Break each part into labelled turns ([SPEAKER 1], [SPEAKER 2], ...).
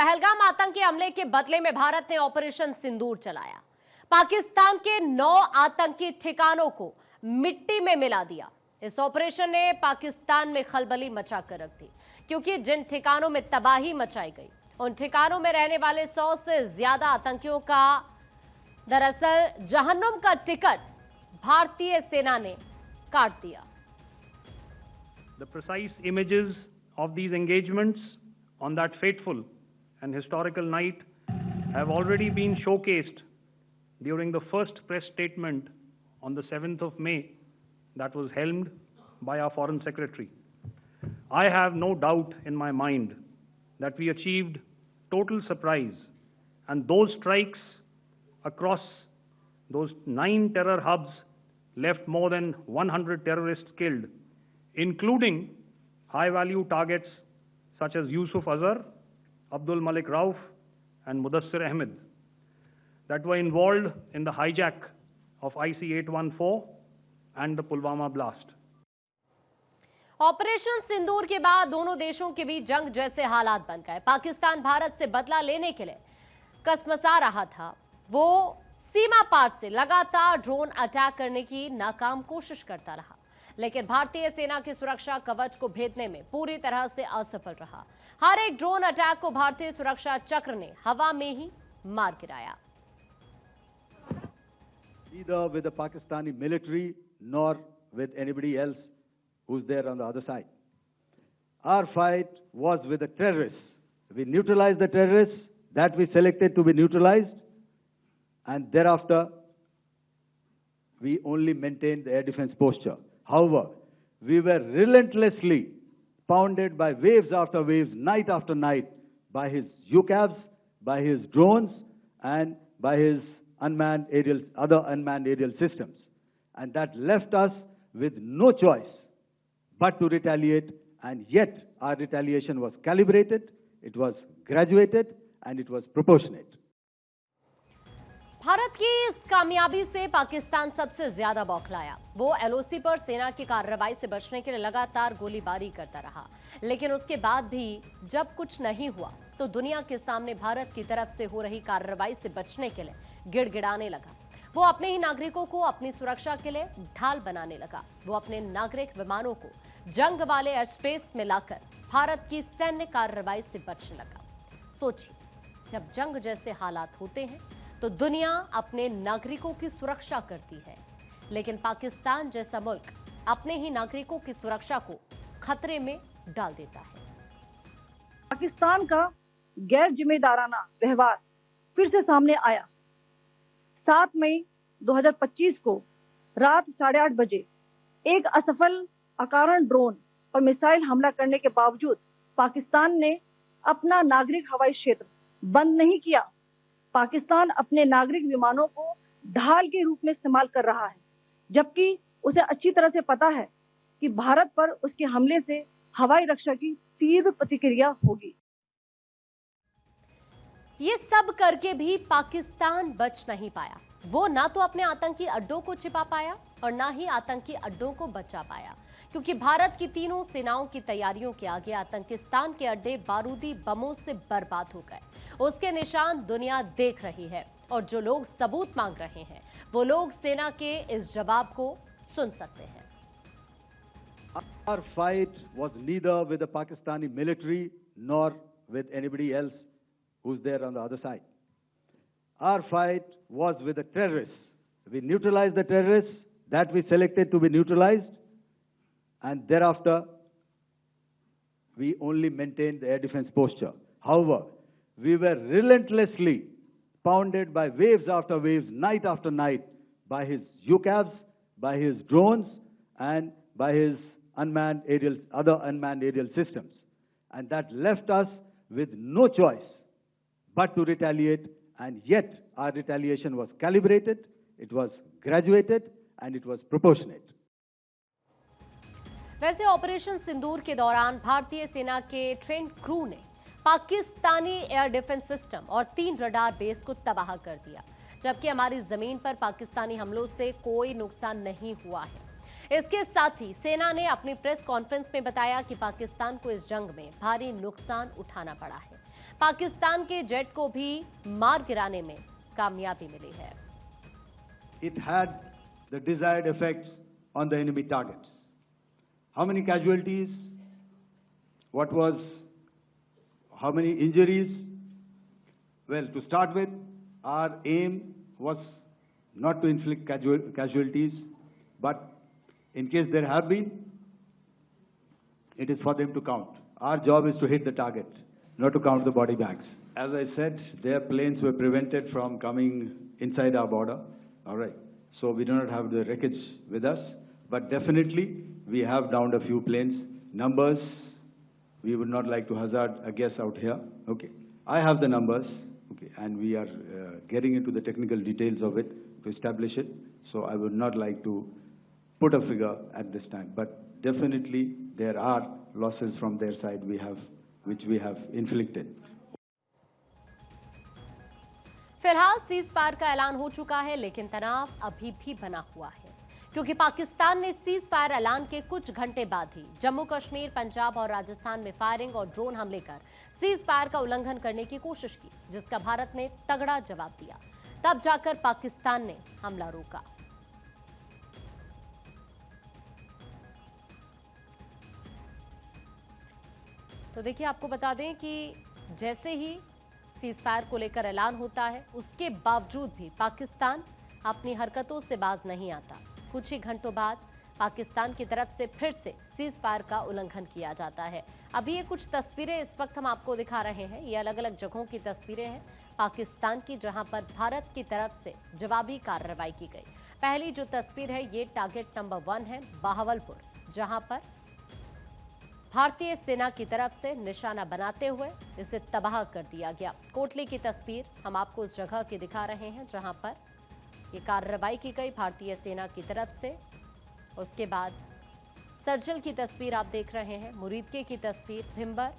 [SPEAKER 1] पहलगाम आतंकी हमले के बदले में भारत ने ऑपरेशन सिंदूर चलाया। पाकिस्तान के 9 आतंकी ठिकानों को मिट्टी में मिला दिया। इस ऑपरेशन ने पाकिस्तान में खलबली मचा कर रख दी, क्योंकि जिन ठिकानों में तबाही मचाई गई उन ठिकानों में रहने वाले 100 से ज्यादा आतंकियों का दरअसल जहन्नुम का टिकट भारतीय सेना ने काट दिया।
[SPEAKER 2] The precise images of these engagements on that fateful and historical night have already been showcased during the first press statement on the 7th of May that was helmed by our Foreign Secretary. I have no doubt in my mind that we achieved total surprise, and those strikes across those 9 terror hubs left more than 100 terrorists killed, including high-value targets such as Yusuf Azhar, Abdul Malik Rauf, and Mudassir Ahmed that were involved in the hijack of IC-814 and the Pulwama blast.
[SPEAKER 1] Operation Sindoor के बाद दोनों देशों के बीच जंग जैसे हालात बन गए। पाकिस्तान भारत से बदला लेने के लिए कसमसा रहा था। वो सीमा पार से लगातार ड्रोन अटैक करने की नाकाम कोशिश करता रहा, लेकिन भारतीय सेना की सुरक्षा कवच को भेदने में पूरी तरह से असफल रहा। हर एक ड्रोन अटैक को भारतीय सुरक्षा चक्र ने हवा में ही मार गिराया।
[SPEAKER 3] Neither with the Pakistani military nor with anybody else who's there on the other side. Our fight was with the terrorists. We neutralized the terrorists that we selected to be neutralized, and thereafter we only maintained the air defense posture. However, we were relentlessly pounded by waves after waves, night after night, by his UCAVs, by his drones, and by his other unmanned aerial systems. And that left us with no choice but to retaliate, and yet our retaliation was calibrated, it was graduated, and it was proportionate.
[SPEAKER 1] Bharat की इस कामयाबी से पाकिस्तान सबसे ज्यादा बौखलाया। वो LOC पर सेना की कार्रवाई से बचने के लिए लगातार गोलीबारी करता रहा, लेकिन उसके बाद भी जब कुछ नहीं हुआ तो दुनिया के सामने भारत की तरफ से हो रही कार्रवाई से बचने के लिए गिड़गिड़ाने लगा। वो अपने ही नागरिकों को अपनी सुरक्षा के लिए ढाल बनाने लगा। वो अपने नागरिक विमानों को जंग वाले एयर स्पेस में लाकर भारत की सैन्य कार्रवाई से बचने लगा। सोचिए, जब जंग जैसे हालात होते हैं तो दुनिया अपने नागरिकों की सुरक्षा करती है, लेकिन पाकिस्तान जैसा मुल्क अपने ही नागरिकों की सुरक्षा को खतरे में डाल देता है।
[SPEAKER 4] पाकिस्तान का गैर जिम्मेदाराना व्यवहार फिर से सामने आया। 7 मई 2025 को रात 8:30 बजे एक असफल अकारण ड्रोन और मिसाइल हमला करने के बावजूद पाकिस्तान ने अपना नागरिक हवाई क्षेत्र बंद नहीं किया। पाकिस्तान अपने नागरिक विमानों को ढाल के रूप में इस्तेमाल कर रहा है, जबकि उसे अच्छी तरह से पता है कि भारत पर उसके हमले से हवाई रक्षा की तीव्र प्रतिक्रिया होगी।
[SPEAKER 1] ये सब करके भी पाकिस्तान बच नहीं पाया। वो ना तो अपने आतंकी अड्डों को छिपा पाया और ना ही आतंकी अड्डों को बचा पाया, क्योंकि भारत की तीनों सेनाओं की तैयारियों के आगे आतंकिस्तान के अड्डे बारूदी बमों से बर्बाद हो गए। उसके निशान दुनिया देख रही है, और जो लोग सबूत मांग रहे हैं वो लोग सेना के इस जवाब को सुन सकते हैं।
[SPEAKER 3] Our fight was neither with the Pakistani military nor with anybody else who's there on the other side. Our fight was with the terrorists. We neutralized the terrorists that we selected to be neutralized, and thereafter we only maintained the air defense posture. However, we were relentlessly pounded by waves after waves, night after night, by his UCAVs, by his drones, and by his other unmanned aerial systems. And that left us with no choice but to retaliate, and yet our retaliation was calibrated, it was graduated, and it was proportionate.
[SPEAKER 1] वैसे operation Sindoor के दौरान भारतीय सेना के train crew ने Pakistani air defence system और 3 radar base को तबाह कर दिया, जबकि हमारी जमीन पर पाकिस्तानी हमलों से कोई नुकसान नहीं हुआ है। इसके साथ ही सेना ने अपनी प्रेस कॉन्फ्रेंस में बताया कि पाकिस्तान को इस जंग में भारी नुकसान उठाना पड़ा है। पाकिस्तान के जेट को भी मार गिराने में कामयाबी मिली है।
[SPEAKER 3] It had the desired effects on the enemy targets. How many casualties? How many injuries? Well, to start with, our aim was not to inflict casualties, but in case there have been, it is for them to count. Our job is to hit the target, not to count the body bags. As I said, their planes were prevented from coming inside our border. All right. So we do not have the wreckage with us, but definitely we have downed a few planes. Numbers, we would not like to hazard a guess out here. Okay. I have the numbers, okay, and we are getting into the technical details of it to establish it. So I would not like to put a figure at this time, but definitely there are losses from their side which we have inflicted.
[SPEAKER 1] फिलहाल cease fire का ऐलान हो चुका है, लेकिन तनाव अभी भी बना हुआ है, क्योंकि पाकिस्तान ने सीज फायर ऐलान के कुछ घंटे बाद ही जम्मू कश्मीर, पंजाब और राजस्थान में फायरिंग और ड्रोन हमले कर सीज फायर का उल्लंघन करने की कोशिश की, जिसका भारत ने तगड़ा जवाब दिया। तब जाकर पाकिस्तान ने हमला रोका। तो देखिए, आपको बता दें कि जैसे ही सीज फायर को लेकर ऐलान होता है, उसके बावजूद भी पाकिस्तान अपनी हरकतों से बाज नहीं आता। कुछ ही घंटों बाद पाकिस्तान की तरफ से फिर से सीज फायर का उल्लंघन किया जाता है। अभी ये कुछ तस्वीरें इस वक्त हम आपको दिखा रहे हैं, ये अलग अलग जगहों की तस्वीरें हैं पाकिस्तान की, जहां पर भारत की तरफ से जवाबी कार्रवाई की गई। पहली जो तस्वीर है, ये टारगेट नंबर 1 है, बाहवलपुर, जहां पर भारतीय सेना की तरफ से निशाना बनाते हुए इसे तबाह कर दिया गया। कोटली की तस्वीर हम आपको उस जगह की दिखा रहे हैं जहां पर ये कार्रवाई की गई भारतीय सेना की तरफ से। उसके बाद सर्जल की तस्वीर आप देख रहे हैं, मुरीदके की तस्वीर, भिम्बर,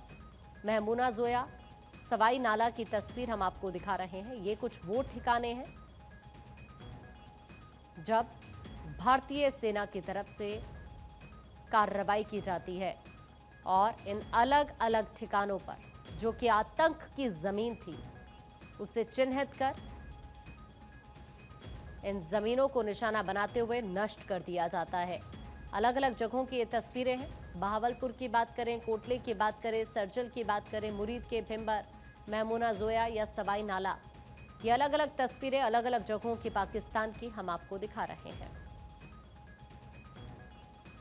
[SPEAKER 1] महमूना जोया, सवाई नाला की तस्वीर हम आपको दिखा रहे हैं। ये कुछ वो ठिकाने हैं जब भारतीय सेना की तरफ से कार्रवाई की जाती है, और इन अलग अलग ठिकानों पर जो कि आतंक की जमीन थी, उसे चिन्हित कर इन जमीनों को निशाना बनाते हुए नष्ट कर दिया जाता है। अलग अलग जगहों की ये तस्वीरें हैं। बहावलपुर की बात करें, कोटली की बात करें, सर्जल की बात करें, मुरीद के, भिम्बर, महमूना जोया या सवाई नाला, ये अलग अलग तस्वीरें अलग अलग जगहों की पाकिस्तान की हम आपको दिखा रहे हैं।